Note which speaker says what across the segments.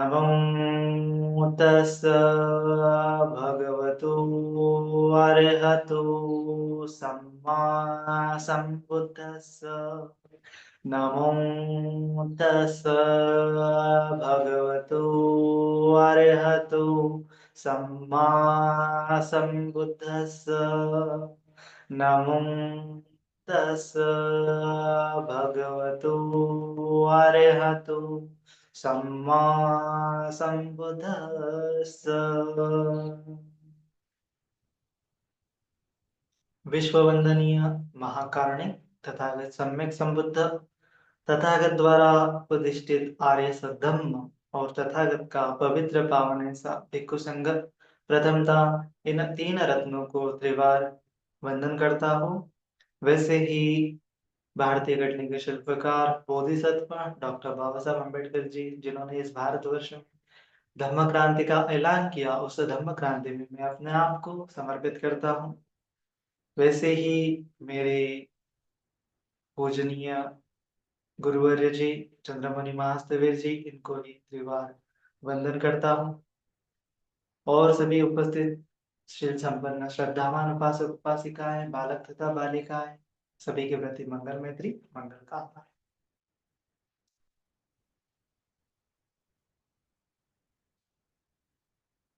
Speaker 1: नमो तस् भगवतो अरहतो सम्मा सम्बुद्धस्स। नमो तस् भगवतो अरहतो सम्मा सम्बुद्धस्स। नमो तस् भगवतो अरहतो सम्मा संबुद्धस्स। विश्ववंदनीय महाकारुणिक तथागत सम्यक संबुद्ध तथागत द्वारा प्रतिष्ठित आर्य सद्धम्म और तथागत का पवित्र पावन ऐसा भिक्षु संघ प्रथमतः इन तीन रत्नों को त्रिवार वंदन करता हूँ। वैसे ही भारतीय गढ़ने के शिल्पकार बोधिसत्व डॉक्टर बाबा साहब अम्बेडकर जी, जिन्होंने इस भारतवर्ष में धम्म क्रांति का ऐलान किया, उस धम्म क्रांति में मैं अपने आप को समर्पित करता हूँ। वैसे ही मेरे पूजनीय गुरुवर्य जी चंद्रमणि महास्तवीर जी, इनको भी त्रिवार वंदन करता हूँ। और सभी उपस्थित शील संपन्न श्रद्धावान उपासक उपासिकाएं, बालक तथा बालिकाएं, सभी के प्रति मंगल मैत्री मंगल कामना।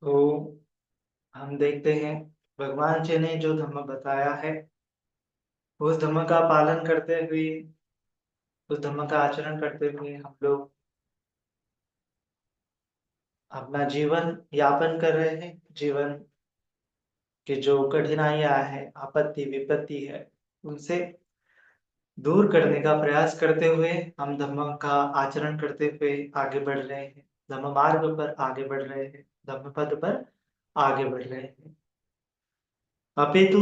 Speaker 1: तो हम देखते हैं भगवान जी ने जो धर्म बताया है, उस धर्म का पालन करते हुए, उस धर्म का आचरण करते हुए हम लोग अपना जीवन यापन कर रहे हैं। जीवन की जो कठिनाइयां है, आपत्ति विपत्ति है, उनसे दूर करने का प्रयास करते हुए हम धर्म का आचरण करते हुए आगे बढ़ रहे हैं, धर्म मार्ग पर आगे बढ़ रहे हैं, धर्म पद पर आगे बढ़ रहे हैं। अपितु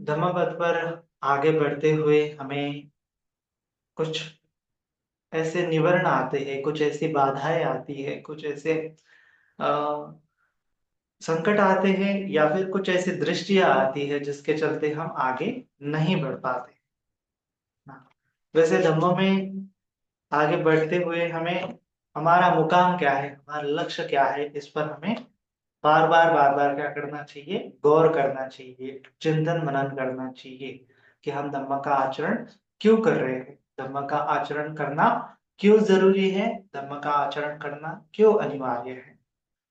Speaker 1: धर्म पद पर आगे बढ़ते हुए हमें कुछ ऐसे निवर्ण आते हैं, कुछ ऐसी बाधाएं आती है, कुछ ऐसे अ, संकट आते हैं, या फिर कुछ ऐसी दृष्टियां आती है जिसके चलते हम आगे नहीं बढ़ पाते। हाँ। वैसे धम्मों में आगे बढ़ते हुए हमें हमारा मुकाम क्या है, हमारा लक्ष्य क्या है, इस पर हमें बार बार क्या करना चाहिए, गौर करना चाहिए, चिंतन मनन करना चाहिए कि हम धम्म का आचरण क्यों कर रहे हैं, धम्म का आचरण करना क्यों जरूरी है, धम्म का आचरण करना क्यों अनिवार्य है।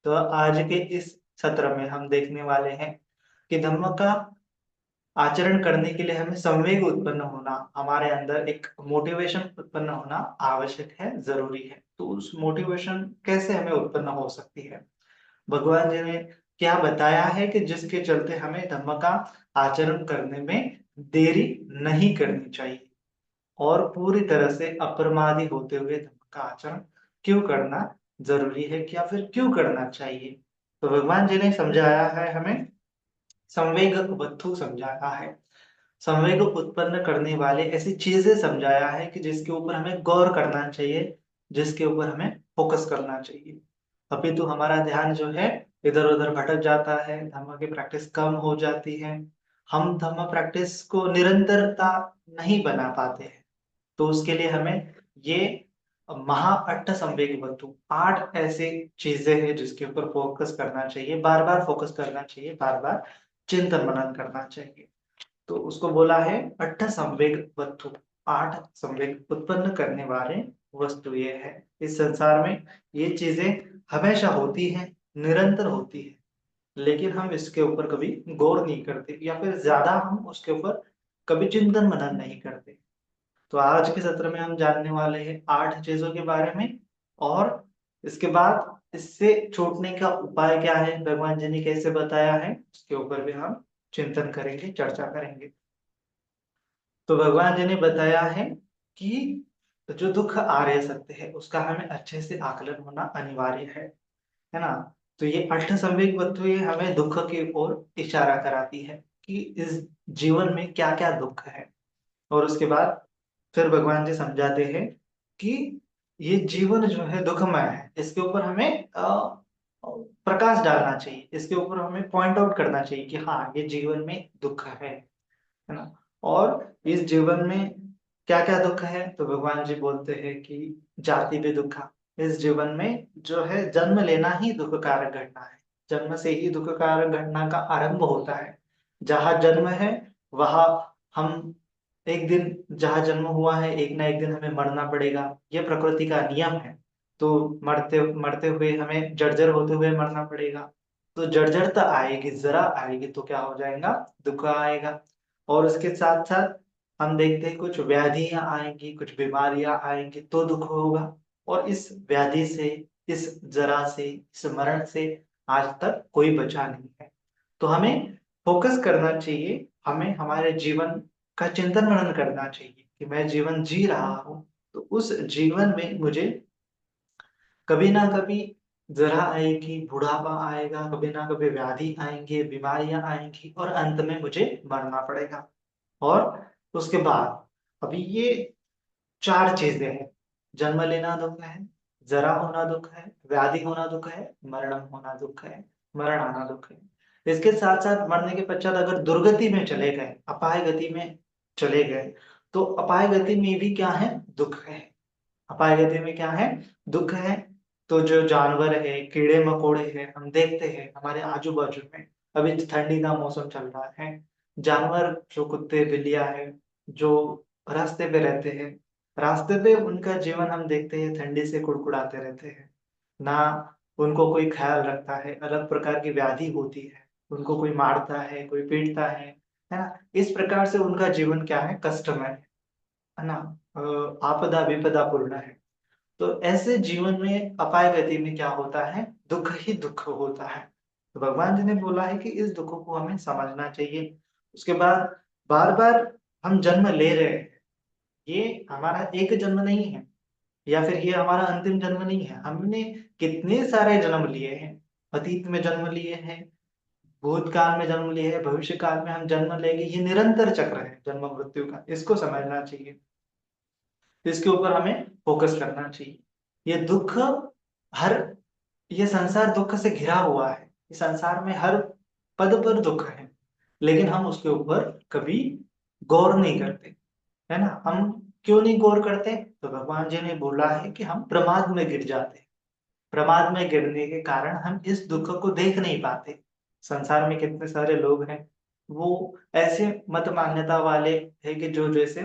Speaker 1: तो आज के इस सत्र में हम देखने वाले हैं कि धम्म का आचरण करने के लिए हमें संवेग उत्पन्न होना, हमारे अंदर एक मोटिवेशन उत्पन्न होना आवश्यक है, जरूरी है। तो उस मोटिवेशन कैसे हमें उत्पन्न हो सकती है, भगवान जी ने क्या बताया है कि जिसके चलते हमें धम्म का आचरण करने में देरी नहीं करनी चाहिए और पूरी तरह से अप्रमादी होते हुए धम्म का आचरण क्यों करना जरूरी है, या फिर क्यों करना चाहिए। तो भगवान जी ने समझाया है हमें, संवेग वस्तु समझाया है, संवेग उत्पन्न करने वाले ऐसी चीजें समझाया है कि जिसके ऊपर हमें गौर करना चाहिए, जिसके ऊपर हमें फोकस करना चाहिए। अभी तो हमारा ध्यान जो है इधर उधर भटक जाता है, धम्म की प्रैक्टिस कम हो जाती है, हम धम्म प्रैक्टिस को निरंतरता नहीं बना पाते हैं। तो उसके लिए हमें ये महा अट्ठ संवेग वस्तु 8 ऐसी चीजें हैं जिसके ऊपर फोकस करना चाहिए, बार बार फोकस करना चाहिए, बार बार चिंतन मनन करना चाहिए। तो उसको बोला है अट्ठ संवेग वस्तु, 8 संवेग उत्पन्न करने वाले वस्तु ये है। इस संसार में ये चीजें हमेशा होती हैं, निरंतर होती है, लेकिन हम इसके ऊपर कभी गौर नहीं करते, या फिर ज्यादा हम उसके ऊपर कभी चिंतन मनन नहीं करते। तो आज के सत्र में हम जानने वाले हैं 8 चीजों के बारे में, और इसके बाद इससे छूटने का उपाय क्या है, भगवान जी ने कैसे बताया है, उसके ऊपर भी हम चिंतन करेंगे, चर्चा करेंगे। तो भगवान जी ने बताया है कि जो दुख आ रहे सत्य है उसका हमें अच्छे से आकलन होना अनिवार्य है ना। तो ये अष्ट संवेग वस्तुएं हमें दुख की ओर इशारा कराती है कि इस जीवन में क्या क्या दुख है। और उसके बाद फिर भगवान जी समझाते हैं कि ये जीवन जो है दुखमय है, इसके ऊपर हमें प्रकाश डालना चाहिए, इसके ऊपर हमें पॉइंट आउट करना चाहिए कि हाँ ये जीवन में दुख है ना। और इस जीवन में क्या क्या दुख है, तो भगवान जी बोलते हैं कि जाति भी दुखा, इस जीवन में जो है जन्म लेना ही दुख कारक घटना है। जन्म से ही दुख कारक घटना का आरंभ होता है। जहाँ जन्म है वहाँ हम एक दिन, जहाँ जन्म हुआ है एक ना एक दिन हमें मरना पड़ेगा, ये प्रकृति का नियम है। तो मरते मरते हुए हमें जर्जर होते हुए मरना पड़ेगा। तो जर्जरता आएगी, जरा आएगी तो क्या हो जाएगा, दुख आएगा। और उसके साथ साथ हम देखते हैं कुछ व्याधियां आएंगी, कुछ बीमारियां आएंगी तो दुख होगा। और इस व्याधि से, इस जरा से, इस मरण से आज तक कोई बचा नहीं है। तो हमें फोकस करना चाहिए, हमें हमारे जीवन का चिंतन मनन करना चाहिए कि मैं जीवन जी रहा हूँ, तो उस जीवन में मुझे कभी ना कभी जरा आएगी, बुढ़ापा आएगा, कभी ना कभी व्याधि आएंगे, बीमारियां आएंगी और अंत में मुझे मरना पड़ेगा। और उसके बाद अभी ये चार चीजें हैं। जन्म लेना दुख है, जरा होना दुख है, व्याधि होना दुख है, मरण होना दुख है, मरण आना दुख है। इसके साथ साथ मरने के पश्चात अगर दुर्गति में चले गए, अपाय गति में चले गए, तो अपाय गति में भी क्या है, दुख है। अपाय गति में क्या है, दुख है। तो जो जानवर है, कीड़े मकोड़े हैं, हम देखते हैं हमारे आजू बाजू में, अभी ठंडी का मौसम चल रहा है, जानवर जो कुत्ते बिल्लियां हैं, जो रास्ते पे रहते हैं, रास्ते पे उनका जीवन हम देखते हैं ठंडी से कुड़कुड़ाते रहते हैं। ना उनको कोई ख्याल रखता है, अलग प्रकार की व्याधि होती है, उनको कोई मारता है, कोई पीटता है ना। इस प्रकार से उनका जीवन क्या है, कष्टमय है ना, आपदा विपदा पूर्ण है। तो ऐसे जीवन में अपाय गति में क्या होता है, दुख ही दुख होता है। तो भगवान जी ने बोला है कि इस दुख को हमें समझना चाहिए। उसके बाद बार बार हम जन्म ले रहे हैं, ये हमारा एक जन्म नहीं है, या फिर ये हमारा अंतिम जन्म नहीं है। हमने कितने सारे जन्म लिए हैं, अतीत में जन्म लिए हैं, भूतकाल में जन्म लिए हैं, भविष्य काल में हम जन्म लेंगे। ये निरंतर चक्र है जन्म मृत्यु का, इसको समझना चाहिए, इसके ऊपर हमें फोकस करना चाहिए। ये दुख, हर ये संसार दुख से घिरा हुआ है, इस संसार में हर पद पर दुख है, लेकिन हम उसके ऊपर कभी गौर नहीं करते, है ना। हम क्यों नहीं गौर करते, तो भगवान जी ने बोला है कि हम प्रमाद में गिर जाते हैं। प्रमाद में गिरने के कारण हम इस दुख को देख नहीं पाते। संसार में कितने सारे लोग हैं, वो ऐसे मत मान्यता वाले हैं कि जो जैसे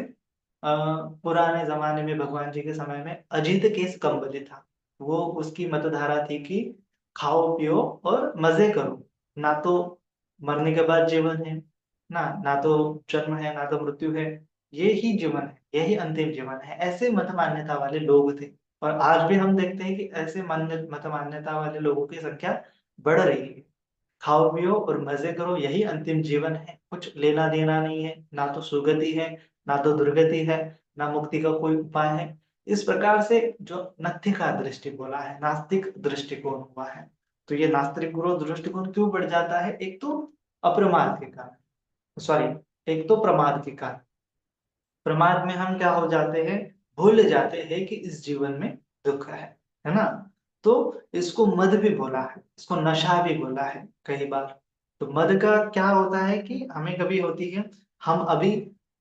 Speaker 1: पुराने जमाने में भगवान जी के समय में अजित केस कंबली था, वो उसकी मतधारा थी कि खाओ पियो और मजे करो, ना तो मरने के बाद जीवन है, ना तो जन्म है, ना तो मृत्यु है, ये ही जीवन है, यही अंतिम जीवन है। ऐसे मत मान्यता वाले लोग थे। और आज भी हम देखते हैं कि ऐसे मत मान्यता वाले लोगों की संख्या बढ़ रही है। खाओ पियो और मजे करो, यही अंतिम जीवन है, कुछ लेना देना नहीं है, ना तो सुगति है, ना तो दुर्गति है, ना मुक्ति का कोई उपाय है। इस प्रकार से जो नत्थि का दृष्टि बोला है, नास्तिक दृष्टिकोण हुआ है। तो ये नास्तिक दृष्टिकोण क्यों बढ़ जाता है, एक तो अप्रमाद के कारण, सॉरी, एक तो प्रमाद के कारण। प्रमाद में हम क्या हो जाते हैं, भूल जाते हैं कि इस जीवन में दुख है ना। तो इसको मद भी बोला है, इसको नशा भी बोला है कई बार। तो मद का क्या होता है कि हमें कभी होती है, हम अभी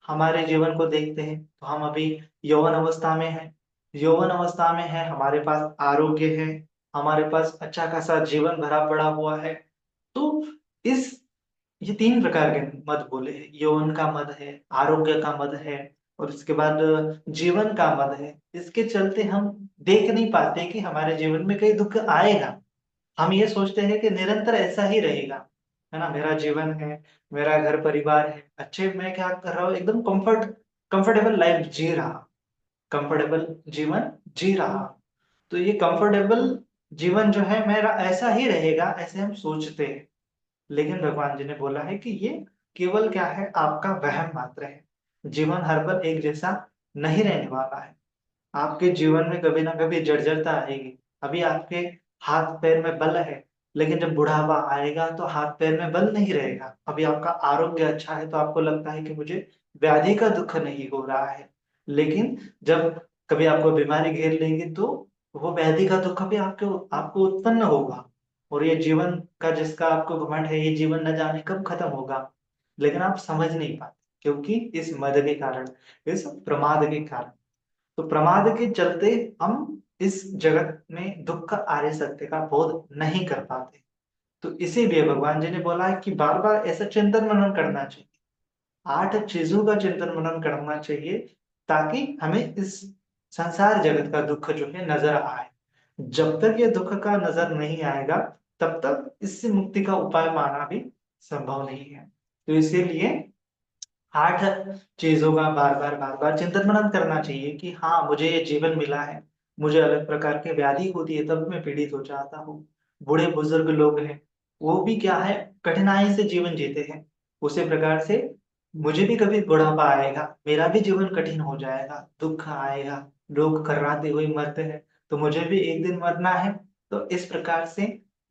Speaker 1: हमारे जीवन को देखते हैं तो हम अभी यौवन अवस्था में है, यौवन अवस्था में है, हमारे पास आरोग्य है, हमारे पास अच्छा खासा जीवन भरा पड़ा हुआ है। तो इस ये तीन प्रकार के मद बोले हैं, यौवन का मद है, आरोग्य का मद है, और उसके बाद जीवन का मद है। इसके चलते हम देख नहीं पाते कि हमारे जीवन में कई दुख आएगा। हम ये सोचते हैं कि निरंतर ऐसा ही रहेगा, है ना, मेरा जीवन है, मेरा घर परिवार है, अच्छे, मैं क्या कर रहा हूँ, एकदम कंफर्टेबल लाइफ जी रहा, कंफर्टेबल जीवन जी रहा। तो ये कंफर्टेबल जीवन जो है मेरा ऐसा ही रहेगा, ऐसे हम सोचते हैं। लेकिन भगवान जी ने बोला है कि ये केवल क्या है, आपका वहम मात्र है। जीवन हर पल एक जैसा नहीं रहने वाला है। आपके जीवन में कभी ना कभी जर्जरता आएगी। अभी आपके हाथ पैर में बल है, लेकिन जब बुढ़ापा आएगा तो हाथ पैर में बल नहीं रहेगा। अभी आपका आरोग्य अच्छा है तो आपको लगता है कि मुझे व्याधि का दुख नहीं हो रहा है, लेकिन जब कभी आपको बीमारी घेर लेगी तो वो व्याधि का दुख भी आपको आपको उत्पन्न होगा। और ये जीवन का जिसका आपको घमंड है, ये जीवन न जाने कब खत्म होगा, लेकिन आप समझ नहीं पाते, क्योंकि इस मद के कारण, इस प्रमाद के कारण। तो प्रमाद के चलते हम इस जगत में दुख का आर्य सत्य का बोध नहीं कर पाते। तो इसीलिए भगवान जी ने बोला है कि बार बार ऐसा चिंतन मनन करना चाहिए, 8 चीजों का चिंतन मनन करना चाहिए, ताकि हमें इस संसार जगत का दुख जो है नजर आए। जब तक ये दुख का नजर नहीं आएगा, तब तक इससे मुक्ति का उपाय माना भी संभव नहीं है। तो इसीलिए 8 चीजों का बार बार चिंतन मनन करना चाहिए कि हाँ, मुझे ये जीवन मिला है, मुझे अलग प्रकार की व्याधि होती है तब मैं पीड़ित हो जाता हूँ। बूढ़े बुजुर्ग लोग हैं, वो भी क्या है, कठिनाई से जीवन जीते हैं। उसी प्रकार से मुझे भी कभी बुढ़ापा आएगा, मेरा भी जीवन कठिन हो जाएगा, दुख आएगा, लोग कर्राते हुए मरते हैं, तो मुझे भी एक दिन मरना है। तो इस प्रकार से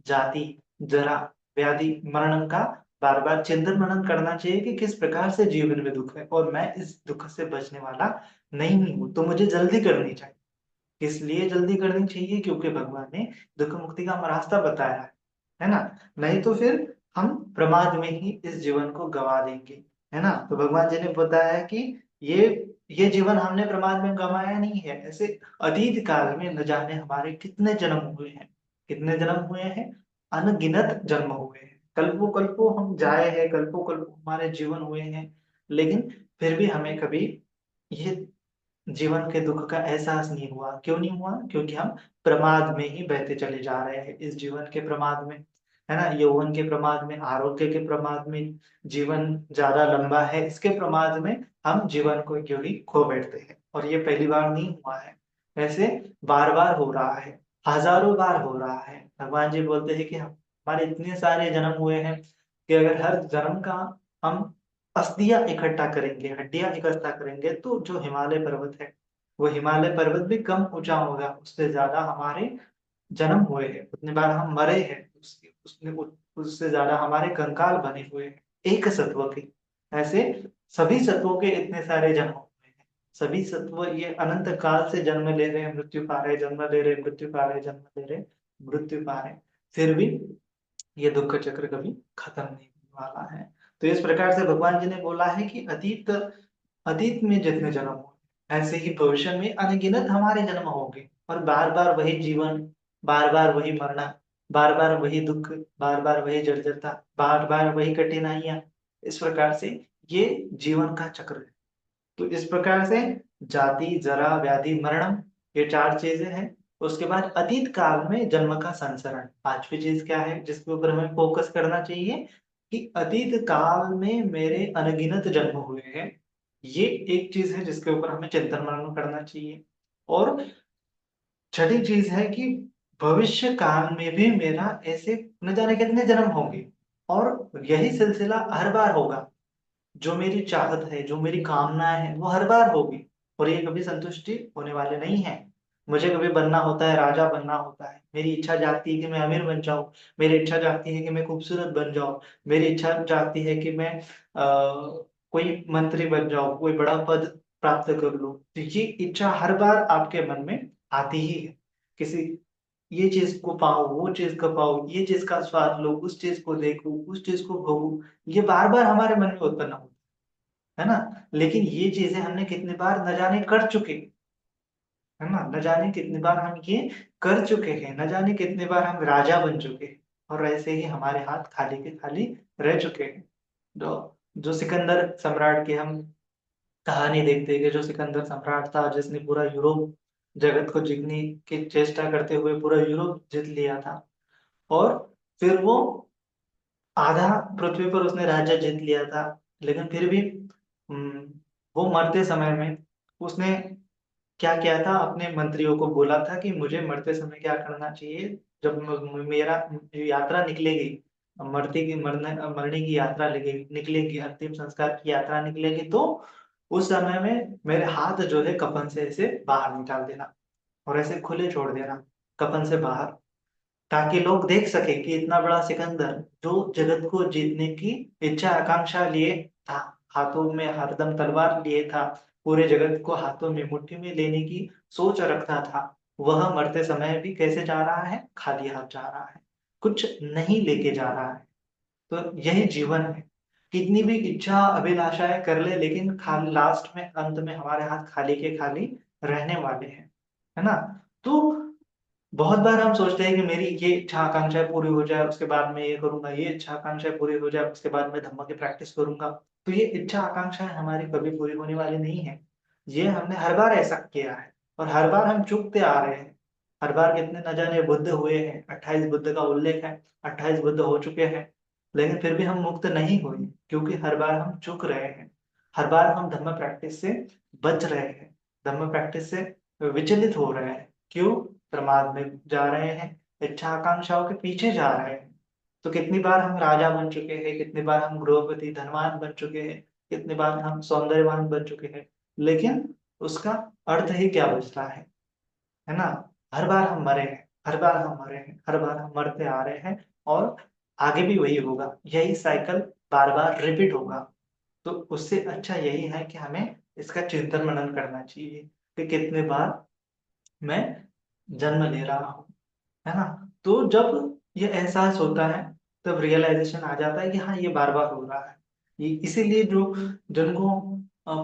Speaker 1: जाति, जरा, व्याधि, मरण का बार बार चिंतन मनन करना चाहिए कि किस प्रकार से जीवन में दुख है और मैं इस दुख से बचने वाला नहीं हूं, तो मुझे जल्दी करनी चाहिए। इसलिए जल्दी करनी चाहिए क्योंकि भगवान ने दुख मुक्ति का रास्ता बताया है ना। नहीं तो फिर हम प्रमाद में ही इस जीवन को गवा देंगे, है ना। तो भगवान जी ने बताया कि ये ये जीवन हमने प्रमाद में गंवाया नहीं है। ऐसे अतीत काल में न जाने हमारे कितने जन्म हुए हैं, कितने जन्म हुए हैं, अनगिनत जन्म हुए हैं, कल्पों कल्पों हम जाए हैं, कल्पों कल्पों हमारे जीवन हुए हैं, लेकिन फिर भी हमें कभी ये जीवन के दुख का एहसास नहीं हुआ। क्यों नहीं हुआ? क्योंकि हम प्रमाद में ही बहते चले जा रहे हैं, इस जीवन के प्रमाद में, है ना। यौवन के प्रमाद में, आरोग्य के प्रमाद में, जीवन ज्यादा लंबा है इसके प्रमाद में हम जीवन को क्यों ही खो बैठते हैं। और ये पहली बार नहीं हुआ है, ऐसे बार बार हो रहा है, हजारों बार हो रहा है। भगवान जी बोलते हैं कि हमारे इतने सारे जन्म हुए हैं कि अगर हर जन्म का हम अस्थियां इकट्ठा करेंगे, हड्डियां इकट्ठा करेंगे, तो जो हिमालय पर्वत है, वो हिमालय पर्वत भी कम ऊंचा होगा, उससे ज्यादा हमारे जन्म हुए हैं, उतनी बार हम मरे हैं, उससे ज्यादा हमारे कंकाल बने हुए हैं एक सत्व के। ऐसे सभी सत्वों के इतने सारे जन्म हुए हैं, सभी सत्व ये अनंत काल से जन्म ले रहे हैं, मृत्यु पा रहे, जन्म ले रहे, मृत्यु पा रहे, जन्म ले रहे, मृत्यु पा रहे, फिर भी ये दुख चक्र कभी खत्म नहीं होने वाला है। तो इस प्रकार से भगवान जी ने बोला है कि अतीत अतीत में जितने जन्म हुए, ऐसे ही भविष्य में अनगिनत हमारे जन्म होंगे, और बार बार वही जीवन, बार बार वही मरना, बार बार वही दुख, बार बार वही जर्जरता, बार बार वही कठिनाइयां। इस प्रकार से ये जीवन का चक्र है। तो इस प्रकार से जाति, जरा, व्याधि, मरणम, ये 4 चीजें हैं। उसके बाद अतीत काल में जन्म का संसरण, 5वीं चीज क्या है जिसके ऊपर हमें फोकस करना चाहिए, कि अतीत काल में मेरे अनगिनत जन्म हुए हैं। ये एक चीज है जिसके ऊपर हमें चिंतन मनन करना चाहिए। और छठी चीज है कि भविष्य काल में भी मेरा ऐसे न जाने कितने जन्म होंगे, और यही सिलसिला हर बार होगा। जो मेरी चाहत है, जो मेरी कामनाएं है, वो हर बार होगी, और ये कभी संतुष्टि होने वाले नहीं है। मुझे कभी बनना होता है, राजा बनना होता है, मेरी इच्छा जागती है कि मैं अमीर बन जाऊं, मेरी इच्छा जागती है कि मैं खूबसूरत बन जाऊं, मेरी इच्छा जागती है कि मैं कोई मंत्री बन जाऊं, कोई बड़ा पद प्राप्त कर लूं। तो ये इच्छा हर बार आपके मन में आती ही है, किसी ये चीज को पाऊं, वो चीज को पाऊं, ये चीज का स्वाद लो, उस चीज को देखो, उस चीज को भोगूं, ये बार बार हमारे मन में उत्पन्न होता है ना। लेकिन ये चीजें हमने कितनी बार न जाने कर चुके, है ना, न जाने कितनी बार हम ये कर चुके हैं, न जाने कितनी बार हम राजा बन चुके हैं, और ऐसे ही हमारे हाथ खाली के खाली रह चुके हैं। जो जो सिकंदर सम्राट की हम कहानी देखते हैं कि जो सिकंदर सम्राट था जिसने पूरा यूरोप जगत को जीतने की चेष्टा करते हुए पूरा यूरोप जीत लिया था, और फिर वो आधा पृथ्वी पर उसने राज्य जीत लिया था, लेकिन फिर भी वो मरते समय में उसने क्या किया था, अपने मंत्रियों को बोला था कि मुझे मरते समय क्या करना चाहिए, जब मेरा यात्रा निकलेगी, मरने की यात्रा निकलेगी, अंतिम संस्कार की यात्रा निकलेगी, तो उस समय में मेरे हाथ जो है कफन से ऐसे बाहर निकाल देना, और ऐसे खुले छोड़ देना कफन से बाहर, ताकि लोग देख सके कि इतना बड़ा सिकंदर जो जगत को जीतने की इच्छा आकांक्षा लिए था, हाथों में हरदम तलवार लिए था, पूरे जगत को हाथों में मुट्ठी में लेने की सोच रखता था, वह मरते समय भी कैसे जा रहा है, खाली हाथ जा रहा है, कुछ नहीं लेके जा रहा है। तो यही जीवन है, कितनी भी इच्छा अभिलाषाएं कर ले, लेकिन खाली लास्ट में, अंत में हमारे हाथ खाली के खाली रहने वाले हैं, है ना। तो बहुत बार हम सोचते हैं कि मेरी ये इच्छा आकांक्षा पूरी हो जाए, उसके बाद मैं ये करूंगा, ये इच्छा आकांक्षा पूरी हो जाए, उसके बाद मैं धम्म की प्रैक्टिस करूंगा। तो ये इच्छा आकांक्षाएं हमारी कभी पूरी होने वाली नहीं है। ये हमने हर बार ऐसा किया है और हर बार हम चूकते आ रहे हैं। हर बार कितने न जाने बुद्ध हुए हैं, 28 बुद्ध का उल्लेख है, 28 बुद्ध हो चुके हैं, लेकिन फिर भी हम मुक्त नहीं हुए, क्योंकि हर बार हम चूक रहे हैं। हर बार हम धम्म प्रैक्टिस से बच रहे हैं, धम्म प्रैक्टिस से विचलित हो रहे हैं। क्यों? प्रमाद में जा रहे हैं, इच्छा आकांक्षाओं के पीछे जा रहे हैं। तो कितनी बार हम राजा बन चुके हैं, कितनी बार हम गृहपति धनवान बन चुके हैं, कितनी बार हम सौंदर्यवान बन चुके हैं, लेकिन उसका अर्थ ही क्या बचता है ना। हर बार हम मरे हैं, हर बार हम मरे हैं, हर बार हम मरते आ रहे हैं, और आगे भी वही होगा, यही साइकिल बार बार रिपीट होगा। तो उससे अच्छा यही है कि हमें इसका चिंतन मनन करना चाहिए कि कितने बार मैं जन्म ले रहा हूँ, है ना। तो जब ये एहसास होता है, तब रियलाइजेशन आ जाता है कि हाँ, ये बार बार हो रहा है। ये इसीलिए जो जिनको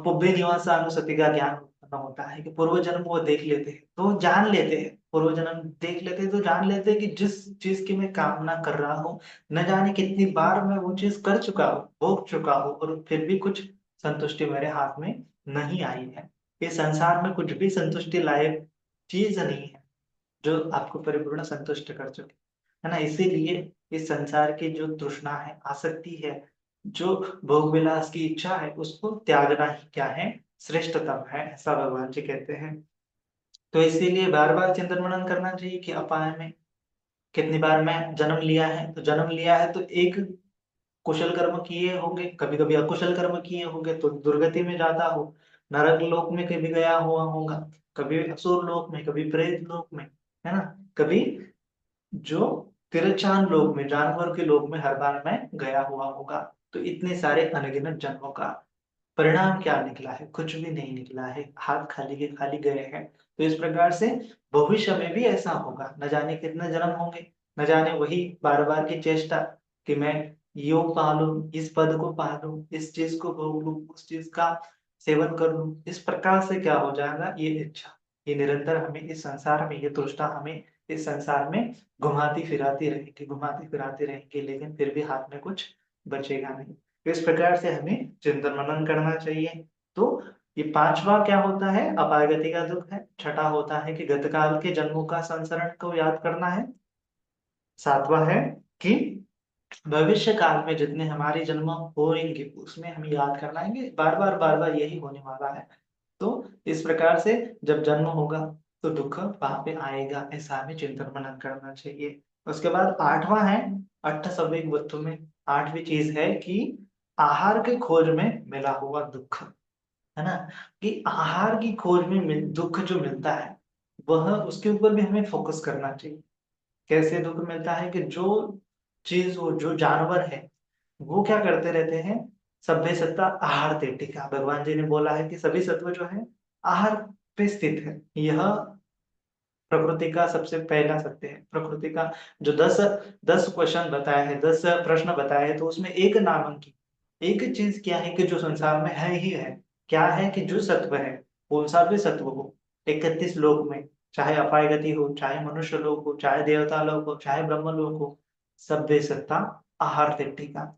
Speaker 1: पुब्बे निवासानुसति का ज्ञान उत्पन्न होता है कि पूर्व जन्म वो देख लेते हैं, तो जान लेते हैं, पूर्व जन्म देख लेते हैं तो जान लेते हैं कि जिस चीज की मैं कामना कर रहा हूँ, न जाने कितनी बार मैं वो चीज कर चुका हूँ, भोग चुका हूँ, और फिर भी कुछ संतुष्टि मेरे हाथ में नहीं आई है। इस संसार में कुछ भी संतुष्टि लायक चीज नहीं है जो आपको परिपूर्ण संतुष्ट कर चुके, है ना। इसीलिए इस संसार की जो तृष्णा है, आसक्ति है, जो भोग विलास की इच्छा है, उसको त्यागना ही क्या है, श्रेष्ठतम है, ऐसा भगवान जी कहते हैं। तो इसीलिए बार बार चिंतन मनन करना चाहिए कि अपाय में कितनी बार मैं जन्म लिया है, तो जन्म लिया है तो एक कुशल कर्म किए होंगे, कभी कभी अकुशल कर्म किए होंगे तो दुर्गति में जाता हो, नरक लोक में कभी गया हुआ होगा, कभी असुर लोक में, कभी प्रेत लोक में, है ना, कभी जो तिरछान लोक में, जानवर के लोक में हर बार मैं गया हुआ होगा। तो इतने सारे अनगिनत जन्मों का परिणाम क्या निकला है? कुछ भी नहीं निकला है, हाथ खाली के खाली गए हैं। तो इस प्रकार से भविष्य में भी ऐसा होगा, न जाने कितने जन्म होंगे, न जाने वही बार बार की चेष्टा कि मैं योग पालूं, इस पद को पालूं, इस चीज को भोग लूं, उस चीज का सेवन कर लूं। इस प्रकार से क्या हो जाएगा, ये इच्छा, ये निरंतर हमें इस संसार में, ये तृष्णा हमें इस संसार में घुमाती फिराती रहेगी, घुमाती फिराती रहेगी, लेकिन फिर भी हाथ में कुछ बचेगा नहीं। तो इस प्रकार से हमें चिंतन मनन करना चाहिए। तो ये पांचवा क्या होता है, अपाय गति का दुख है। छठा होता है कि गतकाल के जन्मों का संसरण को याद करना है। सातवां है कि भविष्य काल में जितने हमारे जन्म होंगे उसमें हमें याद करना है, बार बार यही होने वाला है। तो इस प्रकार से जब जन्म होगा तो दुख वहां पे आएगा, ऐसा हमें चिंतन मनन करना चाहिए। उसके बाद आठवां है अट्ठ संवेग वस्तु में, आठवीं चीज है कि आहार के खोज में मिला हुआ दुख, है ना। कि आहार की खोज में दुख जो मिलता है, वह उसके ऊपर भी हमें फोकस करना चाहिए। कैसे दुख मिलता है कि जो चीज वो जो जानवर है वो क्या करते रहते हैं, सभ्य सत्ता आहार तेटिका, भगवान जी ने बोला है कि सभी सत्व जो है आहार पे स्थित है। यह प्रकृति का सबसे पहला सत्य है। प्रकृति का जो 10 क्वेश्चन बताया है, 10 प्रश्न बताए हैं, तो उसमें एक नामांकित एक चीज क्या है कि जो संसार में है ही है, क्या है कि जो सत्व है, कौन सा भी सत्व हो 31 लोक में, चाहे अपाय गति हो, चाहे मनुष्य लोक हो, चाहे देवता लोक हो, चाहे ब्रह्म लोक हो, सभ्य सत्ता आहार तेटिका।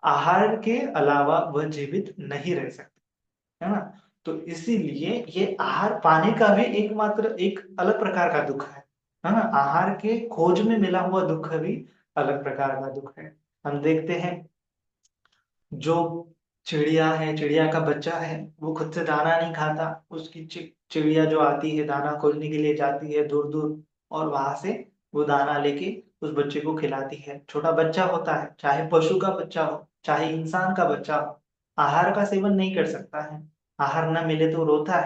Speaker 1: आहार के अलावा वह जीवित नहीं रह सकते, है ना। तो इसीलिए ये आहार पाने का भी एकमात्र एक अलग प्रकार का दुख है ना। आहार के खोज में मिला हुआ दुख भी अलग प्रकार का दुख है। हम देखते हैं जो चिड़िया है, चिड़िया का बच्चा है, वो खुद से दाना नहीं खाता, उसकी चिड़िया जो आती है दाना खोजने के लिए जाती है दूर दूर, और वहां से वो दाना लेके उस बच्चे को खिलाती है। छोटा बच्चा होता है, चाहे पशु का बच्चा हो, चाहे इंसान का बच्चा हो, आहार का सेवन नहीं कर सकता है। आहार ना मिले तो रोता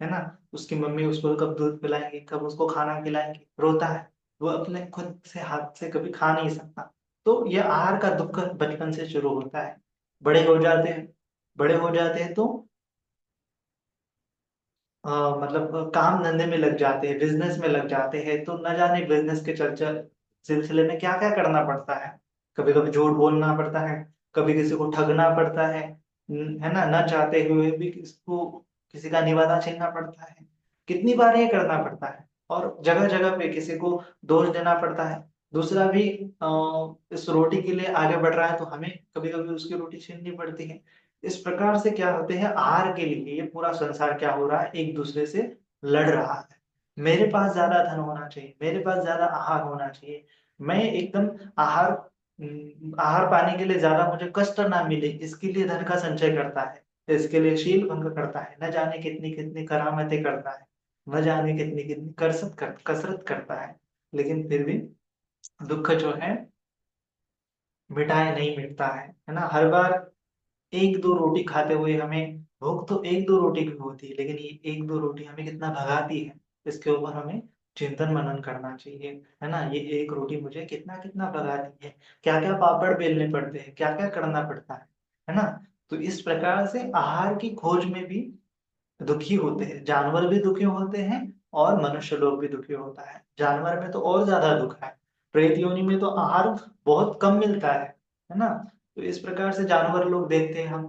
Speaker 1: है ना। उसकी मम्मी उसको कब दूध पिलाएंगे, कब उसको खाना खिलाएंगे, रोता है। वो अपने खुद से हाथ से कभी खा नहीं सकता। तो यह आहार का दुख बचपन से शुरू होता है। बड़े हो जाते हैं, बड़े हो जाते हैं तो मतलब काम धंधे में लग जाते हैं, बिजनेस में लग जाते हैं, तो न जाने बिजनेस के चर्चा सिलसिले में क्या क्या करना पड़ता है। कभी कभी झूठ बोलना पड़ता है, कभी किसी को ठगना पड़ता है, है ना, न चाहते हुए भी किसको किसी का निवाला छीनना पड़ता है। कितनी बार ये करना पड़ता है, और जगह जगह पे किसी को दोष देना पड़ता है। दूसरा भी इस रोटी के लिए आगे बढ़ रहा है तो हमें कभी कभी उसकी रोटी छीननी पड़ती है। इस प्रकार से क्या होते हैं, आहार के लिए ये पूरा संसार क्या हो रहा है, एक दूसरे से लड़ रहा है। मेरे पास ज्यादा धन होना चाहिए, मेरे पास ज्यादा आहार होना चाहिए, मैं एकदम आहार आहार पाने के लिए ज्यादा मुझे कष्ट ना मिले, इसके लिए धन का संचय करता है, इसके लिए शील भंग करता है, न जाने कितनी कितनी करामतें करता है, न जाने कितनी कितनी कसरत करता है, लेकिन फिर भी दुख जो है मिटाए नहीं मिटता है ना। हर बार एक दो रोटी खाते हुए हमें भूख तो एक दो रोटी की होती है, लेकिन ये एक दो रोटी हमें कितना भगाती है, इसके ऊपर हमें चिंतन मनन करना चाहिए, है ना। ये एक रोटी मुझे कितना कितना भगाती है, क्या क्या पापड़ बेलने पड़ते हैं, क्या क्या करना पड़ता है ना। तो इस प्रकार से आहार की खोज में भी दुखी होते हैं, जानवर भी दुखी होते हैं और मनुष्य लोग भी दुखी होता है। जानवर में तो और ज्यादा दुख है, प्रेत योनि में तो आहार बहुत कम मिलता है ना। तो इस प्रकार से जानवर लोग देखते हैं हम,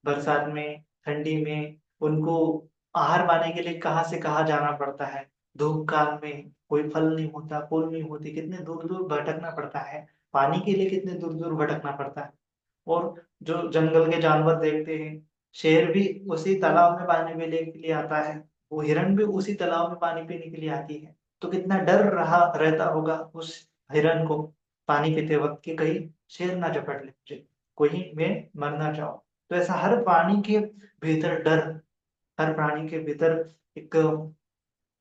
Speaker 1: बरसात में, ठंडी में, उनको आहार पाने के लिए कहाँ से कहाँ जाना पड़ता है। धूप काल में कोई फल नहीं होता, फूल नहीं होती, कितने दूर दूर भटकना पड़ता है, पानी के लिए कितने दूर दूर भटकना पड़ता है। और जो जंगल के जानवर देखते हैं, शेर भी उसी तालाब में पानी पीने के लिए आता है, वो हिरण भी उसी तालाब में पानी पीने के लिए आती है। तो कितना डर रहा रहता होगा उस हिरण को पानी पीते वक्त कि कहीं शेर ना झपट ले मुझे, कहीं मैं मर ना जाऊं। तो ऐसा हर प्राणी के भीतर डर, हर प्राणी के भीतर एक,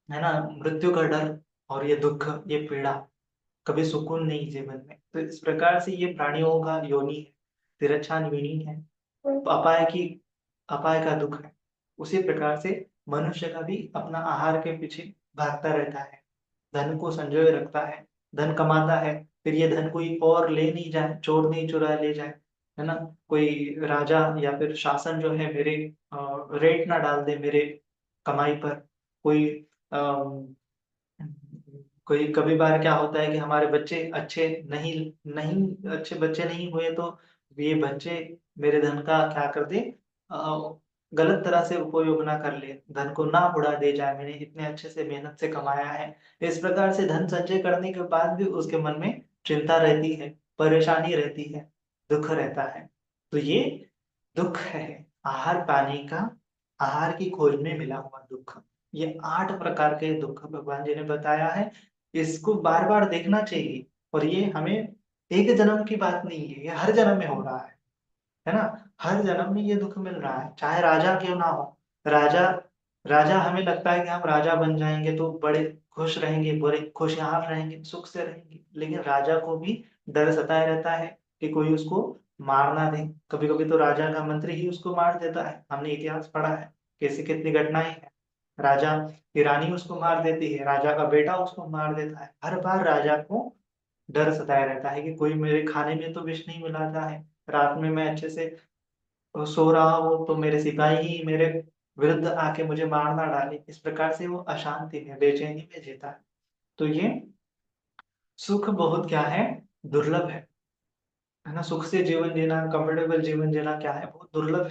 Speaker 1: है ना, मृत्यु का डर, और ये दुख, ये पीड़ा, कभी सुकून नहीं जीवन में। तो इस प्रकार से ये प्राणियों का योनि है, तिरछा योनि है, अपाय की, अपाय का दुख है। उसी प्रकार से मनुष्य का भी अपना आहार के पीछे भागता रहता है, धन को संजोए रखता है, धन कमाता है, फिर ये धन कोई और ले नहीं जाए, चोर नहीं चुरा ले जाए, है ना। कोई राजा या फिर शासन जो है मेरे रेट ना डाल दे मेरे कमाई पर। कोई कोई कभी बार क्या होता है कि हमारे बच्चे अच्छे नहीं नहीं अच्छे बच्चे नहीं हुए, तो ये बच्चे मेरे धन का क्या कर दे, गलत तरह से उपयोग ना कर ले, धन को ना उड़ा दे जाए, मैंने इतने अच्छे से मेहनत से कमाया है। इस प्रकार से धन संचय करने के बाद भी उसके मन में चिंता रहती है, परेशानी रहती है, दुख रहता है। तो ये दुख है, आहार पाने का, आहार की खोज में मिला हुआ दुख। ये 8 प्रकार के दुख भगवान जी ने बताया है, इसको बार बार देखना चाहिए। और ये हमें एक जन्म की बात नहीं है, ये हर जन्म में हो रहा है ना। हर जन्म में ये दुख मिल रहा है, चाहे राजा क्यों ना हो। राजा राजा हमें लगता है कि हम राजा बन जाएंगे तो बड़े खुश रहेंगे, बड़े खुशहाल रहेंगे, सुख से रहेंगे, लेकिन राजा को भी डर सताए रहता है कि कोई उसको मार ना दे। कभी कभी तो राजा का मंत्री ही उसको मार देता है, हमने इतिहास पढ़ा है, कैसी कितनी घटनाएं हैं। राजा की रानी उसको मार देती है, राजा का बेटा उसको मार देता है। हर बार राजा को डर सताया रहता है कि कोई मेरे खाने में तो विष नहीं मिलाता है, रात में मैं अच्छे से सो रहा हूँ तो मेरे सिपाही ही मेरे विरुद्ध आके मुझे मार ना डाले। इस प्रकार से वो अशांति में, बेचैनी में जीता है। तो ये सुख बहुत क्या है, दुर्लभ है ना। सुख से जीवन जीना, कंफर्टेबल जीवन जीना क्या है, बहुत दुर्लभ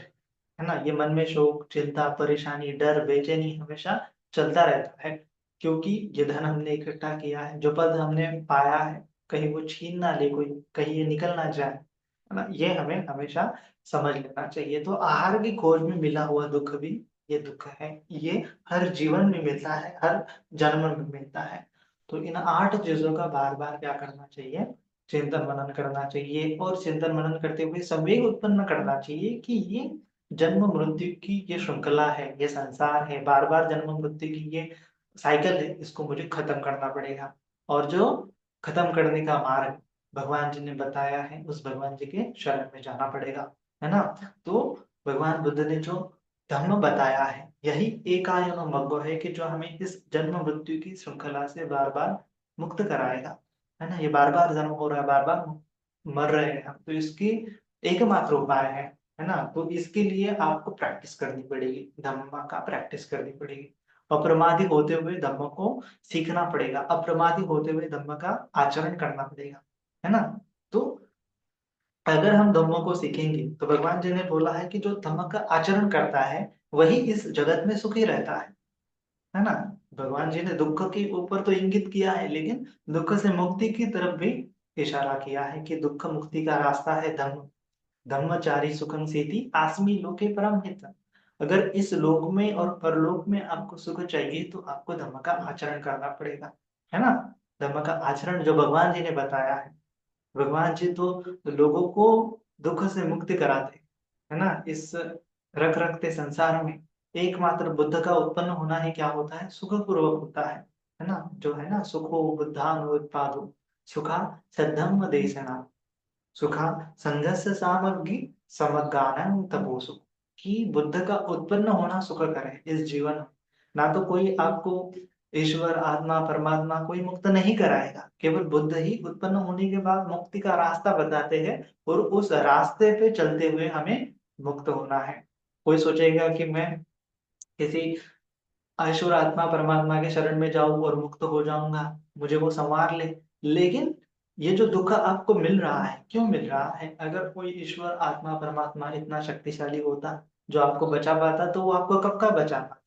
Speaker 1: है ना। ये मन में शोक, चिंता, परेशानी, डर, बेचैनी हमेशा चलता रहता है, क्योंकि ये धन हमने इकट्ठा किया है, जो पद हमने पाया है, कहीं वो छीन ना ले कोई, कहीं ये निकल ना जाए, है ना। ये हमें हमेशा समझ लेना चाहिए। तो आहार की खोज में मिला हुआ दुख भी ये दुख है, ये हर जीवन में मिलता है, हर जन्म में मिलता है। तो इन 8 चीजों का बार बार क्या करना चाहिए, चिंतन मनन करना चाहिए, और चिंतन मनन करते हुए संवेग उत्पन्न करना चाहिए कि ये जन्म मृत्यु की ये श्रृंखला है, ये संसार है, बार बार जन्म मृत्यु की ये साइकिल है, इसको मुझे खत्म करना पड़ेगा। और जो खत्म करने का मार्ग भगवान जी ने बताया है, उस भगवान जी के शरण में जाना पड़ेगा, है ना। तो भगवान बुद्ध ने जो धर्म बताया है, यही एकायन मग्गो है कि जो हमें इस जन्म मृत्यु की श्रृंखला से बार बार मुक्त कराएगा, है ना। ये बार बार जन्म हो रहा है, बार बार मर रहे हैं हम, तो इसकी एकमात्र उपाय है ना। तो इसके लिए आपको प्रैक्टिस करनी पड़ेगी, धम्म का प्रैक्टिस करनी पड़ेगी। अप्रमादी होते हुए धम्म को सीखना पड़ेगा, अप्रमादी होते हुए धम्म का आचरण करना पड़ेगा, है ना। तो अगर हम धम्म को सीखेंगे तो भगवान जी ने बोला है कि जो धम्म का आचरण करता है वही इस जगत में सुखी रहता है। है ना। भगवान जी ने दुख के ऊपर तो इंगित किया है, लेकिन दुख से मुक्ति की तरफ भी इशारा किया है कि दुख मुक्ति का रास्ता है धम्म। धम्मचारी सुखम सेति आसमी लोके परम हित। अगर इस लोक में और परलोक में आपको सुख चाहिए तो आपको धम्म का आचरण करना पड़ेगा, है ना। धम्म का आचरण जो भगवान जी ने बताया है, भगवान जी तो लोगों को दुख से मुक्ति कराते, है ना। इस रख रखते संसार में एकमात्र बुद्ध का उत्पन्न होना ही क्या होता है, सुख पूर्वक होता है ना। जो है ना, सुखो बुद्धानुत्पादो सुखा सद्धम्म देशना सुखा संघर्ष सामग्री समगानन तपोसु। कि बुद्ध का उत्पन्न होना सुखकर है इस जीवन में। ना तो कोई आपको ईश्वर आत्मा परमात्मा कोई मुक्त नहीं कराएगा, केवल बुद्ध ही उत्पन्न होने के बाद मुक्ति का रास्ता बताते हैं, और उस रास्ते पे चलते हुए हमें मुक्त होना है। कोई सोचेगा कि मैं किसी ईश्वर आत्मा परमात्मा के शरण में जाऊं और मुक्त हो जाऊंगा, मुझे वो संवार ले। लेकिन ये जो दुख आपको मिल रहा है, क्यों मिल रहा है? अगर कोई ईश्वर आत्मा परमात्मा इतना शक्तिशाली होता जो आपको बचा पाता, तो वो आपको कब का बचा पाता।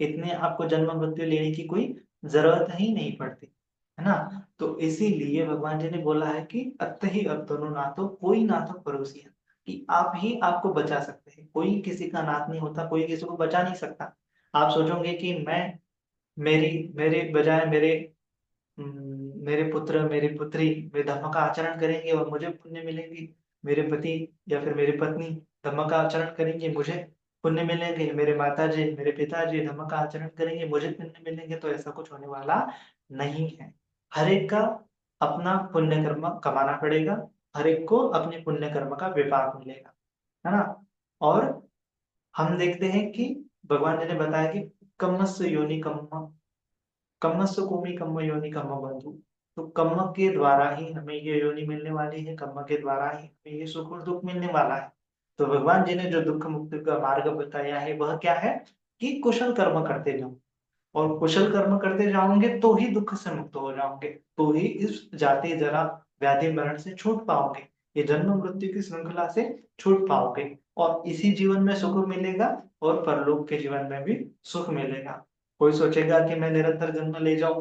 Speaker 1: इतने आपको जन्म मृत्यु लेने की कोई जरूरत ही नहीं पड़ती, है ना। तो इसीलिए भगवान जी ने बोला है कि अत ही अवतरो नातो कोई नातो परोसिया, कि आप ही आपको बचा सकते हैं, कोई किसी का नाथ नहीं होता, कोई किसी को बचा नहीं सकता। आप सोचोगे कि मैं मेरी मेरे बजाय मेरे पुत्र मेरी पुत्री वे धर्म का आचरण करेंगे और मुझे पुण्य मिलेंगे। मेरे पति या फिर मेरी पत्नी धर्म का आचरण करेंगे, मुझे पुण्य मिलेंगे। मेरे माताजी मेरे पिताजी धर्म का आचरण करेंगे, मुझे पुण्य मिलेंगे। तो ऐसा कुछ होने वाला नहीं है। हर एक का अपना पुण्य कर्म कमाना पड़ेगा, हर एक को अपने पुण्य कर्म का विपाक मिलेगा, है ना। और हम देखते हैं कि भगवान जी ने बताया कि कम्मस्य योनि कम्म कम्मस्य कोमि कम्म योनि कम्म बंधु। तो कम्म के द्वारा ही हमें ये योनि मिलने वाली है, कम्म के द्वारा ही हमें ये सुख और दुख मिलने वाला है। तो भगवान जी ने जो दुख मुक्ति का मार्ग बताया है वह क्या है, कि कुशल कर्म करते जाओ, और कुशल कर्म करते जाओगे तो ही दुख से मुक्त हो जाओगे, तो ही इस जाति जरा व्याधि मरण से छूट पाओगे, ये जन्म मृत्यु की श्रृंखला से छूट पाओगे। और इसी जीवन में सुख मिलेगा और परलोक के जीवन में भी सुख मिलेगा। कोई सोचेगा कि मैं निरंतर जन्म ले जाऊं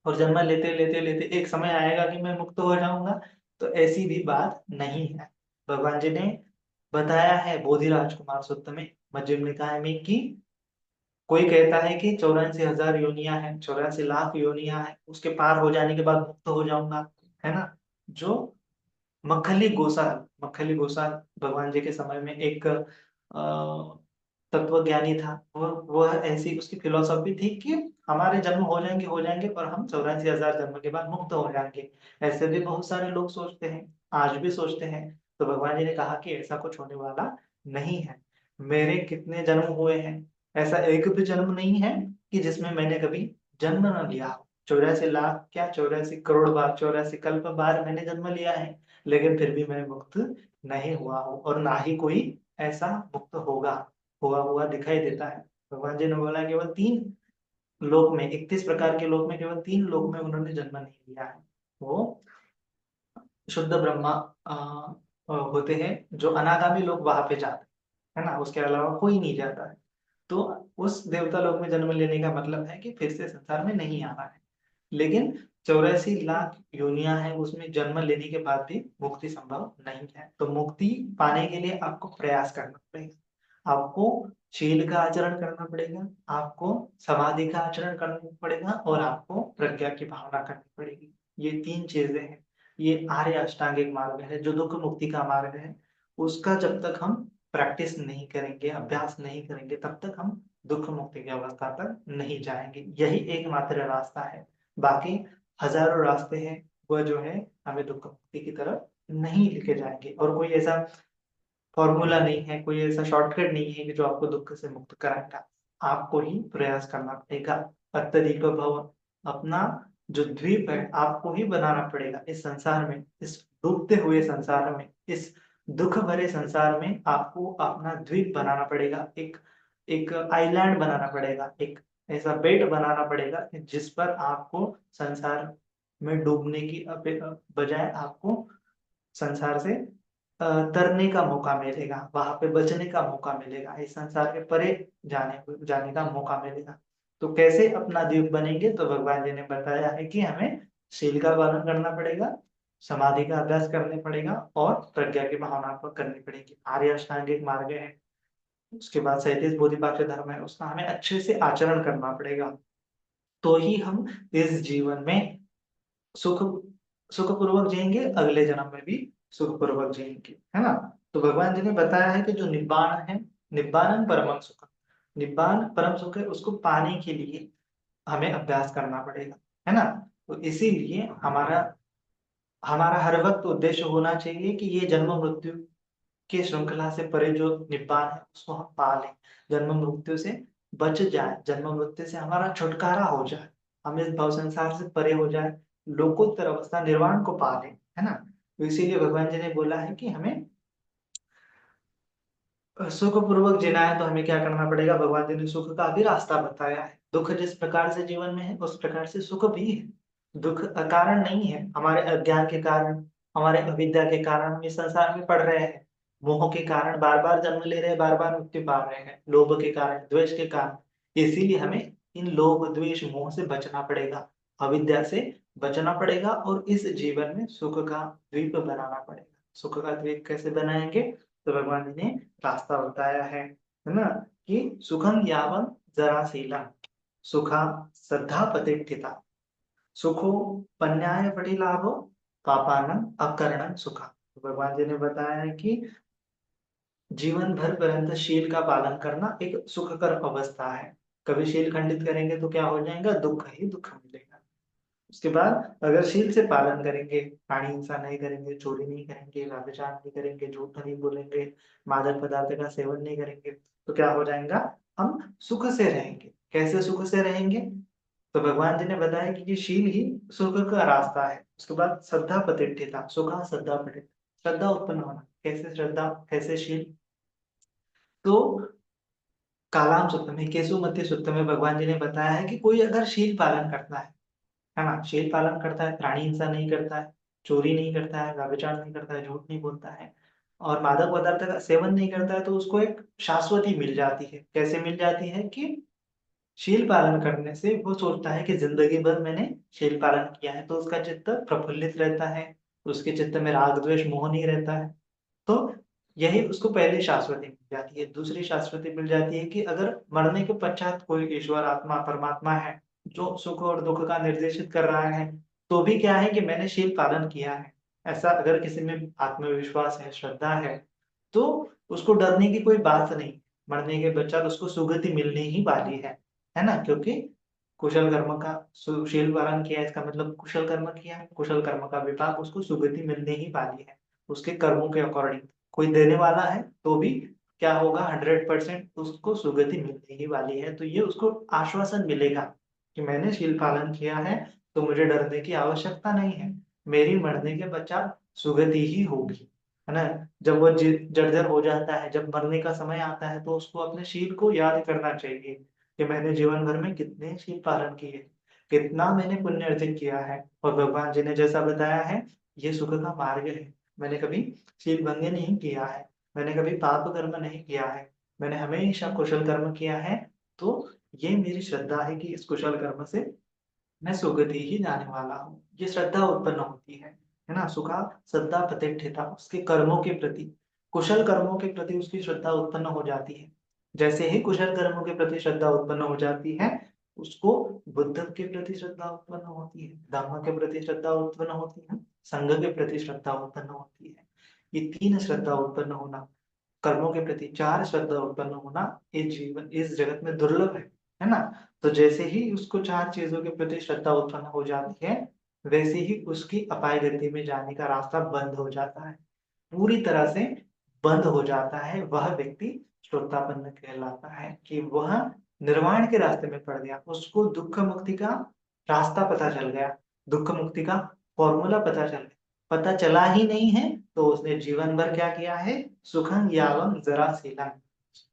Speaker 1: और जन्म लेते लेते लेते एक समय आएगा कि मैं मुक्त हो जाऊंगा, तो ऐसी भी बात नहीं है। भगवान जी ने बताया है बोधि राजकुमार सूक्त में, मध्यम निकाय में, कि कोई कहता है कि 84,000 योनियां हैं, 84 लाख योनियां हैं, उसके पार हो जाने के बाद मुक्त हो जाऊंगा, है ना। जो मक्खली गोसाल भगवान जी के समय में एक तत्वज्ञानी था, वह ऐसी उसकी फिलोसॉफी थी कि हमारे जन्म हो जाएंगे और हम 84,000 जन्म के बाद मुक्त हो जाएंगे। ऐसे भी बहुत सारे लोग सोचते हैं, आज भी सोचते हैं। तो भगवान जी ने कहा कि ऐसा कुछ होने वाला नहीं है। मेरे कितने जन्म हुए हैं, ऐसा एक भी जन्म नहीं है कि जिसमें मैंने कभी जन्म न लिया हो। 84 लाख क्या, 84 करोड़ बार, 84 कल्प बार मैंने जन्म लिया है, लेकिन फिर भी मैं मुक्त नहीं हुआ हूँ, और ना ही कोई ऐसा मुक्त होगा, हुआ हुआ दिखाई देता है। भगवान जी ने बोला केवल 3 लोक में, 31 प्रकार के लोक में केवल 3 लोक में उन्होंने जन्म नहीं लिया है। वो शुद्ध ब्रह्मा होते हैं, जो अनागामी लोग वहां पे जाते हैं, है ना। उसके अलावा कोई नहीं जाता है। तो उस देवता लोक में जन्म लेने का मतलब है कि फिर से संसार में नहीं आना है। लेकिन 84 लाख योनियां हैं, उसमें जन्म लेने के बाद भी मुक्ति संभव नहीं है। तो मुक्ति पाने के लिए आपको प्रयास करना पड़ेगा, आपको शील का आचरण करना पड़ेगा, आपको समाधि का आचरण करना पड़ेगा, और आपको प्रज्ञा की भावना करनी पड़ेगी। ये 3 चीजें हैं। ये आर्य अष्टांगिक मार्ग है जो दुख मुक्ति का मार्ग है। उसका जब तक हम प्रैक्टिस नहीं करेंगे, अभ्यास नहीं करेंगे, तब तक हम दुख मुक्ति की अवस्था पर नहीं जाएंगे। यही एकमात्र रास्ता है। बाकी हजारों रास्ते हैं, वह जो है हमें दुख मुक्ति की तरफ नहीं लेके जाएंगे। और कोई ऐसा फॉर्मूला नहीं है, कोई ऐसा शॉर्टकट नहीं है कि जो आपको दुख से मुक्त कराएगा। आपको ही प्रयास करना पड़ेगा। अत्यधिक भव, अपना जो द्वीप है आपको ही बनाना पड़ेगा इस संसार में, इस डूबते हुए संसार में, इस दुख भरे संसार में आपको अपना द्वीप बनाना पड़ेगा। एक एक आइलैंड बनाना पड़ेगा, एक ऐसा बेट बनाना पड़ेगा कि जिस पर आपको संसार में डूबने की बजाय आपको संसार से तरने का मौका मिलेगा, वहां पे बचने का मौका मिलेगा, इस संसार के परे जाने जाने का मौका मिलेगा। तो कैसे अपना द्वीप बनेंगे, तो भगवान जी ने बताया है कि हमें शील का पालन करना पड़ेगा, समाधि का अभ्यास करने पड़ेगा और प्रज्ञा की भावना को करनी पड़ेगी। आर्य अष्टांगिक मार्ग है, उसके बाद 37 बोधिपाक्ष धर्म है, उसका हमें अच्छे से आचरण करना पड़ेगा, तो ही हम इस जीवन में सुख सुखपूर्वक जिएंगे, अगले जन्म में भी सुखपूर्वक जिएंगे, है ना। तो भगवान जी ने बताया है कि जो निब्बाण है, निब्बाणं परमं सुखम, निब्बाण परम सुख है, उसको पाने के लिए हमें अभ्यास करना पड़ेगा, है ना। तो इसीलिए हमारा हमारा हर वक्त उद्देश्य होना चाहिए कि ये जन्म मृत्यु की श्रृंखला से परे जो निब्बाण है उसको हम पा लें, जन्म मृत्यु से बच जाए, जन्म मृत्यु से हमारा छुटकारा हो जाए, हम इस भव संसार से परे हो जाए, लोकोत्तर अवस्था निर्वाण को पा लें, है ना। तो इसीलिए भगवान जी ने बोला है कि हमें सुखपूर्वक जीना है, तो हमें क्या करना पड़ेगा, भगवान जी ने सुख का भी रास्ता बताया है। दुख जिस प्रकार से जीवन में है उस प्रकार से सुख भी है। दुख अकारण नहीं है, हमारे अज्ञान के कारण, हमारे अविद्या के कारण हम इस संसार में पड़ रहे हैं, मोह के कारण बार बार जन्म ले रहे हैं, बार बार मृत्यु पा रहे हैं, लोभ के कारण, द्वेष के कारण। इसीलिए हमें इन लोभ द्वेष मोह से बचना पड़ेगा, अविद्या से बचना पड़ेगा, और इस जीवन में सुख का द्वीप बनाना पड़ेगा। सुख का द्वीप कैसे बनाएंगे, तो भगवान जी ने रास्ता बताया है ना, कि सुखम यावं जराशीला, सुखा श्रद्धा प्रतिष्ठिता, सुखो पन्याय पटिलाभो, पापानम अकरणं सुखा। तो भगवान जी ने बताया है कि जीवन भर पर्यंत शील का पालन करना एक सुखकर अवस्था है। कभी शील खंडित करेंगे तो क्या हो जाएगा, दुख ही दुख मिलेगा। उसके बाद अगर शील से पालन करेंगे, प्राणी हिंसा नहीं करेंगे, चोरी नहीं करेंगे, व्यभिचार नहीं करेंगे, झूठ नहीं बोलेंगे, मादक पदार्थ का सेवन नहीं करेंगे, तो क्या हो जाएगा, हम सुख से रहेंगे। कैसे सुख से रहेंगे, तो भगवान जी ने बताया कि ये शील ही सुख का रास्ता है। उसके बाद श्रद्धा प्रतिष्ठिता, सुखा श्रद्धा प्रतिष्ठिता, श्रद्धा उत्पन्न होना। कैसे श्रद्धा, कैसे शील, तो कालाम सूत्र में, केशुमती सूत्र में भगवान जी ने बताया है कि कोई अगर शील पालन करता है ना, शील पालन करता है, प्राणी हिंसा नहीं करता है, चोरी नहीं करता है, व्यभिचार नहीं करता है, झूठ नहीं बोलता है, और मादक पदार्थ का सेवन नहीं करता है, तो उसको एक शाश्वती मिल जाती है। कैसे मिल जाती है कि शील पालन करने से वो सोचता है कि जिंदगी भर मैंने शील पालन किया है, तो उसका चित्त प्रफुल्लित रहता है, उसके चित्त में राग द्वेष मोह नहीं रहता है। तो यही उसको पहली शाश्वती मिल जाती है। दूसरी शाश्वती मिल जाती है कि अगर मरने के पश्चात कोई ईश्वर आत्मा परमात्मा है जो सुख और दुख का निर्देशित कर रहा है, तो भी क्या है कि मैंने शील पालन किया है, ऐसा अगर किसी में आत्मविश्वास है, श्रद्धा है, तो उसको डरने की कोई बात नहीं। मरने के पश्चात उसको सुगति मिलने ही वाली है ना, क्योंकि कुशल कर्म का शील पालन किया, इसका मतलब कुशल कर्म किया है, कुशल कर्म का विपाक उसको सुगति मिलने ही वाली है, उसके कर्मों के अकॉर्डिंग। कोई देने वाला है तो भी क्या होगा, 100% उसको सुगति मिलने ही वाली है। तो ये उसको आश्वासन मिलेगा कि मैंने शील पालन किया है, तो मुझे डरने की आवश्यकता नहीं है, मेरी मरने के पश्चात सुगति ही होगी, है ना। जब वो जर्जर हो जाता है, जब मरने का समय आता है, तो उसको अपने शील को याद करना चाहिए कि मैंने जीवन भर में कितने शील पालन किए, कितना मैंने पुण्य अर्जित किया है। और भगवान जी ने जैसा बताया है, ये सुख का मार्ग है। मैंने कभी शील भंग नहीं किया है, मैंने कभी पाप कर्म नहीं किया है, मैंने हमेशा कुशल कर्म किया है। तो ये मेरी श्रद्धा है कि इस कुशल कर्म से मैं सुगति ही जाने वाला हूँ। ये श्रद्धा उत्पन्न होती है ना। सुखा श्रद्धा प्रतिष्ठिता, उसके कर्मों के प्रति, कुशल कर्मों के प्रति उसकी श्रद्धा उत्पन्न हो जाती है। जैसे ही कुशल कर्मों के प्रति श्रद्धा उत्पन्न हो जाती है, उसको बुद्ध के प्रति श्रद्धा उत्पन्न होती है, धर्म के प्रति श्रद्धा उत्पन्न होती है, संघ के प्रति श्रद्धा उत्पन्न होती है। ये तीन श्रद्धा उत्पन्न होना, कर्मों के प्रति चार श्रद्धा उत्पन्न होना, इस जीवन इस जगत में दुर्लभ है ना। तो जैसे ही उसको चार चीजों के प्रति श्रद्धा उत्पन्न हो जाती है, वैसे ही उसकी अपाय गति में जाने का रास्ता बंद हो जाता है, पूरी तरह से बंद हो जाता है। वह व्यक्ति श्रोतापन्न कहलाता है कि वह निर्वाण के रास्ते में पड़ गया, उसको दुख मुक्ति का रास्ता पता चल गया, दुख मुक्ति का फॉर्मूला पता चला ही नहीं है, तो उसने जीवन भर क्या किया है, सुखं यावं जरा शीला,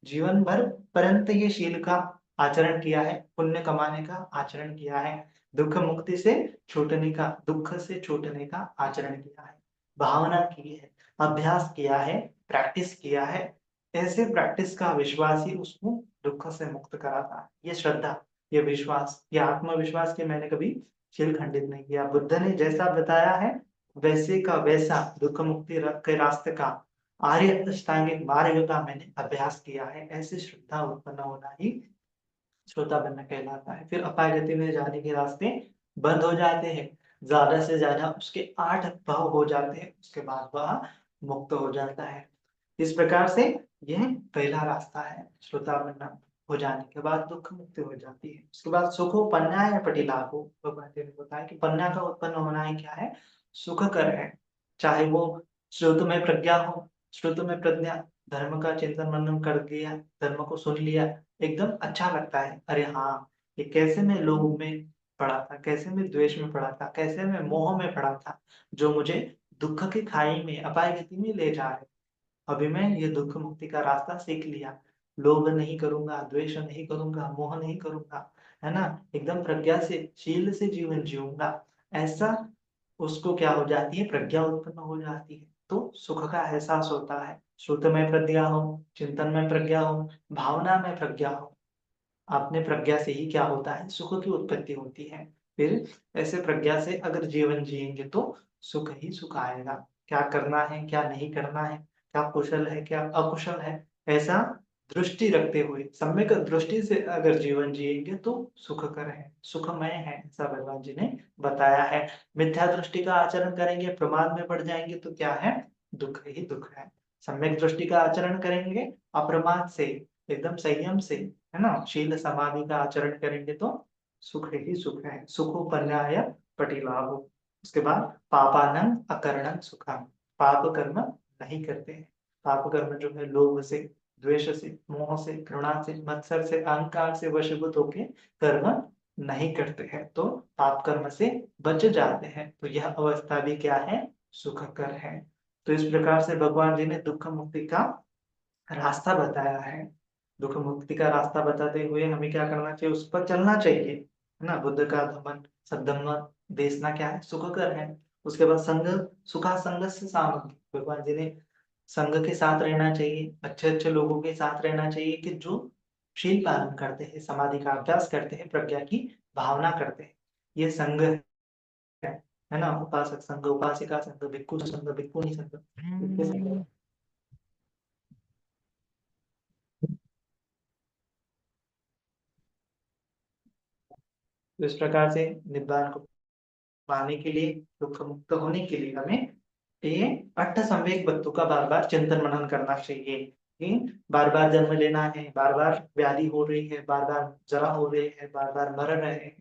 Speaker 1: जीवन भर पर्यंत ये शील का आचरण किया है, पुण्य कमाने का आचरण किया है, दुख मुक्ति से छूटने का, दुख से छूटने का आचरण किया है, भावना की है, अभ्यास किया है, प्रैक्टिस किया है। ऐसे प्रैक्टिस का विश्वास ही उसको दुख से मुक्त कराता है। ये श्रद्धा, ये विश्वास, ये आत्मविश्वास के मैंने कभी शील खंडित नहीं किया। बुद्ध ने जैसा बताया है वैसे का वैसा दुख मुक्ति के रास्ते का आर्य अष्टांगिक मार्ग का मैंने अभ्यास किया है। ऐसी श्रद्धा उत्पन्न होना ही श्रोता बनना कहलाता है। फिर अपाय गति में जाने के रास्ते बंद हो जाते हैं, ज्यादा से ज्यादा उसके 8 भाव हो जाते हैं, उसके बाद वह मुक्त हो जाता है। इस प्रकार से यह पहला रास्ता है, श्रोता बनना हो जाने के बाद दुख मुक्ति हो जाती है। उसके बाद सुखो पन्याय पटिलाभो, भगवान जी ने बताया कि पन्या का उत्पन्न होना ही क्या है, सुखकर है। चाहे वो श्रुत में प्रज्ञा हो, श्रुत में प्रज्ञा, धर्म का चिंतन मनन कर दिया, धर्म को सुन लिया, एकदम अच्छा लगता है। अरे हाँ, ये कैसे मैं लोभ में पड़ा था, कैसे मैं द्वेष में पड़ा था, कैसे मैं मोह में पड़ा था, जो मुझे दुख की खाई में अपाय गति में ले जा रहे। अभी मैं ये दुख मुक्ति का रास्ता सीख लिया, लोभ नहीं करूंगा, द्वेष नहीं करूंगा, मोह नहीं करूंगा, है ना, एकदम प्रज्ञा से शील से जीवन जीऊंगा। ऐसा उसको क्या हो जाती है, प्रज्ञा उत्पन्न हो जाती है, तो सुख का एहसास होता है। श्रुत में प्रज्ञा हो, चिंतन में प्रज्ञा हो, भावना में प्रज्ञा हो, अपने प्रज्ञा से ही क्या होता है, सुख की उत्पत्ति होती है। फिर ऐसे प्रज्ञा से अगर जीवन जिएंगे तो सुख ही सुख आएगा। क्या करना है, क्या नहीं करना है, क्या कुशल है, क्या अकुशल है, ऐसा दृष्टि रखते हुए सम्यक दृष्टि से अगर जीवन जिएंगे तो सुखकर है, सुखमय है, ऐसा भगवान जी ने बताया है। मिथ्या दृष्टि का आचरण करेंगे, प्रमाद में पड़ जाएंगे तो क्या है, दुख ही दुख है। सम्यक दृष्टि का आचरण करेंगे, अप्रमाद से, एकदम संयम से, है ना, शील समाधि का आचरण करेंगे तो सुख ही सुख है। सुखोपन्याय पटिलाभो। उसके बाद पापानं अकरणं सुखम, पाप कर्म नहीं करते हैं। पाप कर्म जो है लोभ से, द्वेष से, मोह से, घृणा से, मत्सर से, अहंकार से वशीभूत होके कर्म नहीं करते हैं, तो पाप कर्म से बच जाते हैं। तो यह अवस्था भी क्या है, सुखकर है। तो इस प्रकार से भगवान जी ने दुख मुक्ति का रास्ता बताया है। दुख मुक्ति का रास्ता बताते हुए हमें क्या करना चाहिए, उस पर चलना चाहिए, है ना। बुद्ध का धम्म सद्धम्म देशना क्या है, सुखकर है। उसके बाद संग सुखा संगस्य सामग्री, भगवान जी ने संग के साथ रहना चाहिए, अच्छे अच्छे लोगों के साथ रहना चाहिए कि जो शील पालन करते हैं, समाधि का अभ्यास करते हैं, प्रज्ञा की भावना करते हैं, ये संग है ना। उपासक संग, उपासिका संग, भिक्षु संग, भिक्षुणी संग, इनके संग। तो इस प्रकार से निब्बान को पाने के लिए, दुख मुक्त होने के लिए हमें ये अष्ट संवेग वस्तु का बार बार चिंतन मनन करना चाहिए कि बार बार जन्म लेना है, बार बार व्याधि हो रही है, बार बार जरा हो रही है, बार बार मर रहे हैं,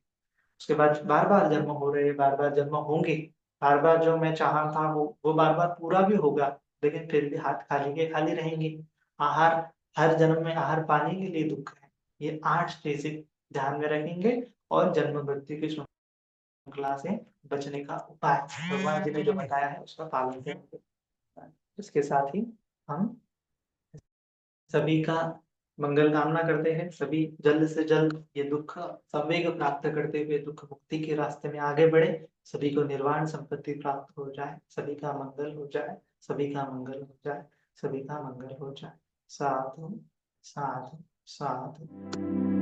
Speaker 1: उसके बाद बार बार जन्म हो रहे हैं, बार बार जन्म होंगे, बार बार जो मैं चाहा था वो बार बार पूरा भी होगा, लेकिन फिर भी हाथ खाली के खाली रहेंगे। आहार, हर जन्म में आहार पाने के लिए दुख है। ये 8 चीजें ध्यान में रखेंगे और जन्म मृत्यु की श्रृंखला से बचने का उपाय भगवान जी ने जो बताया है उसका पालन करेंगे। इसके साथ ही हम सभी का मंगल कामना करते हैं, सभी जल्द से जल्द ये दुख संवेग प्राप्त करते हुए दुख मुक्ति के रास्ते में आगे बढ़े, सभी को निर्वाण संपत्ति प्राप्त हो जाए, सभी का मंगल हो जाए, सभी का मंगल हो जाए, सभी का मंगल हो जाए। साधु साधु साधु।